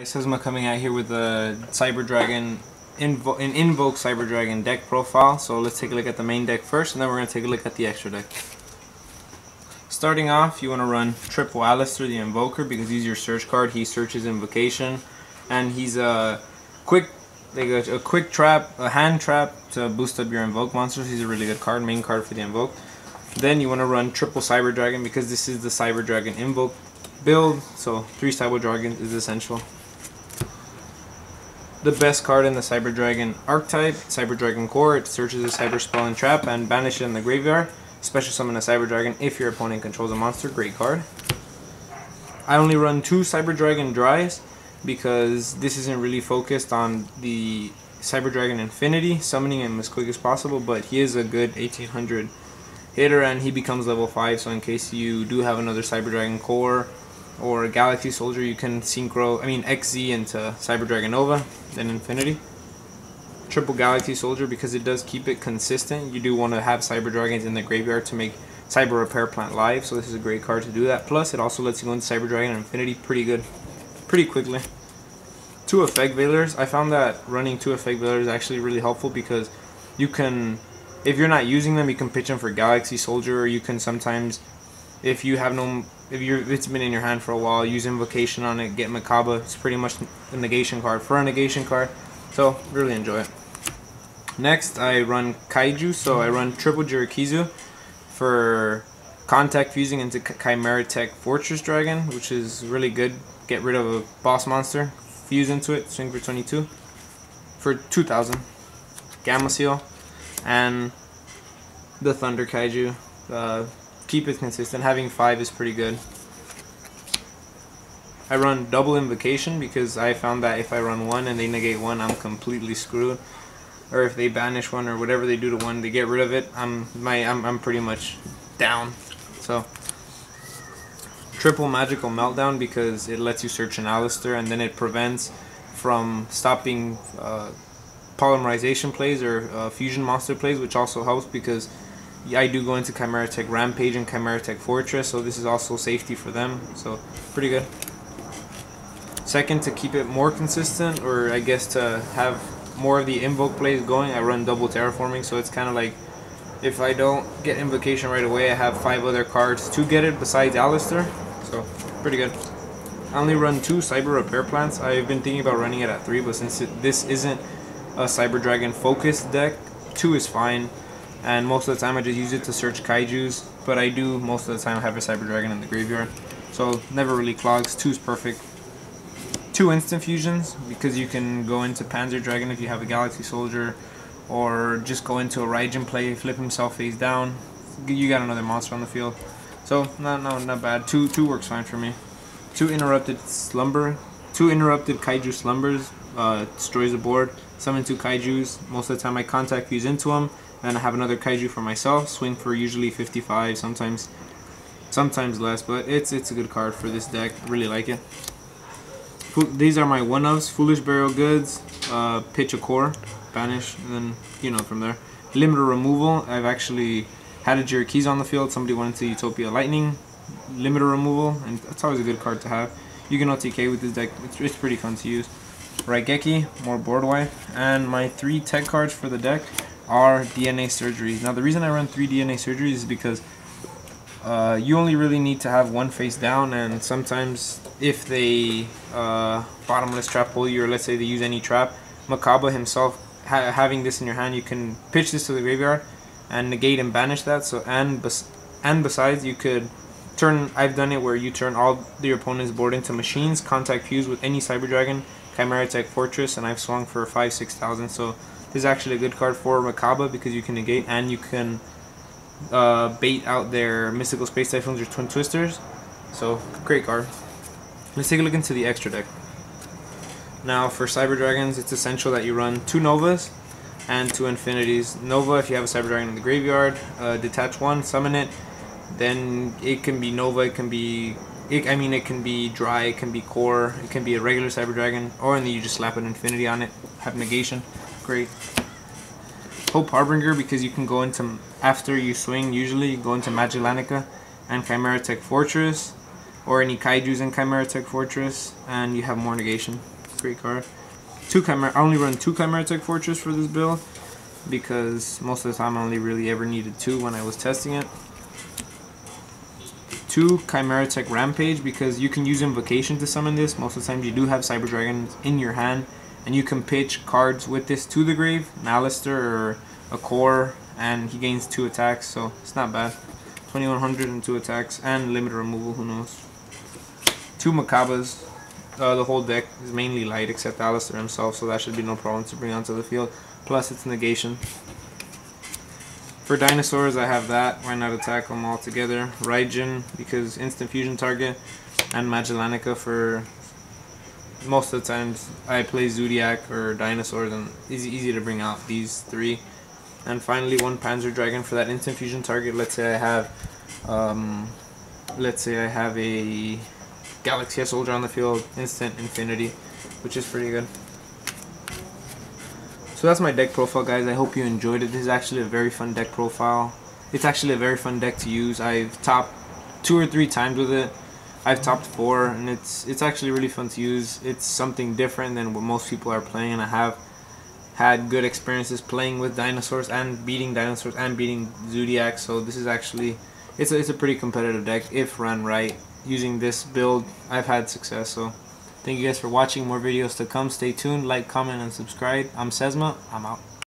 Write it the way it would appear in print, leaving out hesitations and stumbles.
Guys, Sesma coming out here with a Cyber Dragon, an Invoked Cyber Dragon deck profile. So let's take a look at the main deck first, and then we're going to take a look at the extra deck. Starting off, you want to run triple Alistair, the Invoker, because he's your search card. He searches Invocation, and he's a quick trap, a hand trap to boost up your Invoke monsters. He's a really good card, main card for the Invoke. Then you want to run triple Cyber Dragon because this is the Cyber Dragon Invoke build, so 3 Cyber Dragons is essential. The best card in the Cyber Dragon archetype, Cyber Dragon Core. It searches a Cyber Spell and Trap and banishes it in the graveyard. Special summon a Cyber Dragon if your opponent controls a monster. Great card. I only run 2 Cyber Dragon Dries because this isn't really focused on the Cyber Dragon Infinity, summoning him as quick as possible, but he is a good 1800 hitter and he becomes level 5, so in case you do have another Cyber Dragon Core or a Galaxy Soldier, you can XZ into Cyber Dragon Nova, then Infinity. Triple Galaxy Soldier because it does keep it consistent. You do want to have Cyber Dragons in the graveyard to make Cyber Repair Plant live, so this is a great card to do that. Plus, it also lets you go into Cyber Dragon and Infinity pretty quickly. 2 Effect Veilers. I found that running 2 Effect Veilers is actually really helpful because you can, if you're not using them, you can pitch them for Galaxy Soldier, or you can sometimes, if it's been in your hand for a while, use Invocation on it, get Macabre. It's pretty much a negation card for a negation card, so really enjoy it. Next, I run Kaiju, so I run triple Jirakizu for contact fusing into Chimera Tech Fortress Dragon, which is really good. Get rid of a boss monster, fuse into it, swing for 22 for 2000. Gamma Seal and the Thunder Kaiju. Keep it consistent. Having 5 is pretty good. I run double Invocation because I found that if I run 1 and they negate 1, I'm completely screwed. Or if they banish 1 or whatever they do to 1, they get rid of it, I'm pretty much down. So triple Magical Meltdown because it lets you search an Alistair and then it prevents from stopping polymerization plays or fusion monster plays, which also helps because I do go into Chimera Tech Rampage and Chimera Tech Fortress, so this is also safety for them, so pretty good. Second, to keep it more consistent, or I guess to have more of the Invoke plays going, I run double Terraforming, so it's kind of like if I don't get Invocation right away, I have 5 other cards to get it besides Alistair, so pretty good. I only run 2 Cyber Repair Plants. I've been thinking about running it at 3, but since this isn't a Cyber Dragon focused deck, 2 is fine. And most of the time I just use it to search Kaijus, but I do most of the time have a Cyber Dragon in the graveyard, so never really clogs. 2 is perfect. 2 instant fusions because you can go into Panzer Dragon if you have a Galaxy Soldier, or just go into a Raijin play, flip himself face down. You got another monster on the field, so not bad. 2 works fine for me. 2 interrupted Kaiju Slumbers destroys the board. Summon 2 Kaijus. Most of the time I contact fuse into them. And I have another Kaiju for myself, swing for usually 55, sometimes less, but it's a good card for this deck, really like it. These are my one-ofs: Foolish Burial Goods, pitch a core, banish, and then, from there. Limiter Removal, I've actually had a Jirakizu on the field, somebody went into Utopia Lightning, Limiter Removal, and that's always a good card to have. You can OTK with this deck, it's pretty fun to use. Raigeki, more board wipe, and my 3 tech cards for the deck are DNA Surgeries. Now the reason I run 3 DNA Surgeries is because you only really need to have 1 face down, and sometimes if they bottomless trap pull you, or let's say they use any trap, Macabre himself, having this in your hand, you can pitch this to the graveyard and negate and banish that. So and besides, you could turn, I've done it where you turn all your opponent's board into machines, contact fuse with any Cyber Dragon, Chimera Tech Fortress, and I've swung for 5,000-6,000. So this is actually a good card for Macabre because you can negate and you can bait out their Mystical Space Typhoons or Twin Twisters. So, great card. Let's take a look into the extra deck. Now, for Cyber Dragons, it's essential that you run 2 Novas and 2 Infinities. Nova, if you have a Cyber Dragon in the graveyard, detach 1, summon it. Then it can be Nova, it can be Dry, it can be Core, it can be a regular Cyber Dragon, or and then you just slap an Infinity on it, have negation. Great. Hope Harbinger because you can go into, after you swing, usually you go into Magillanica and Chimera Tech Fortress. or any Kaijus in Chimera Tech Fortress, and you have more negation. Great card. I only run 2 Chimera Tech Fortress for this build because most of the time I only really ever needed 2 when I was testing it. 2 Chimera Tech Rampage because you can use Invocation to summon this. Most of the time you do have Cyber Dragons in your hand, and you can pitch cards with this to the grave, an Alistair or a Core, and he gains 2 attacks, so it's not bad. 2100 and 2 attacks, and limited removal, who knows. 2 Macabas. The whole deck is mainly light except Alistair himself, so that should be no problem to bring onto the field. Plus it's negation. For dinosaurs, I have that. Why not attack them all together? Raijin, because instant fusion target, and Magellanica for most of the times I play Zodiac or dinosaurs, and it's easy to bring out these 3. And finally, 1 Panzer Dragon for that instant fusion target. Let's say I have a Galaxy Soldier on the field, instant infinity, which is pretty good. So that's my deck profile, guys. I hope you enjoyed it. This is actually a very fun deck profile. It's actually a very fun deck to use. I've topped 2 or 3 times with it. I've topped 4, and it's actually really fun to use. It's something different than what most people are playing, and I have had good experiences playing with dinosaurs and beating Zodiac. So this is actually it's a pretty competitive deck if run right. Using this build, I've had success. So thank you guys for watching. More videos to come. Stay tuned, like, comment, and subscribe. I'm Sesma. I'm out.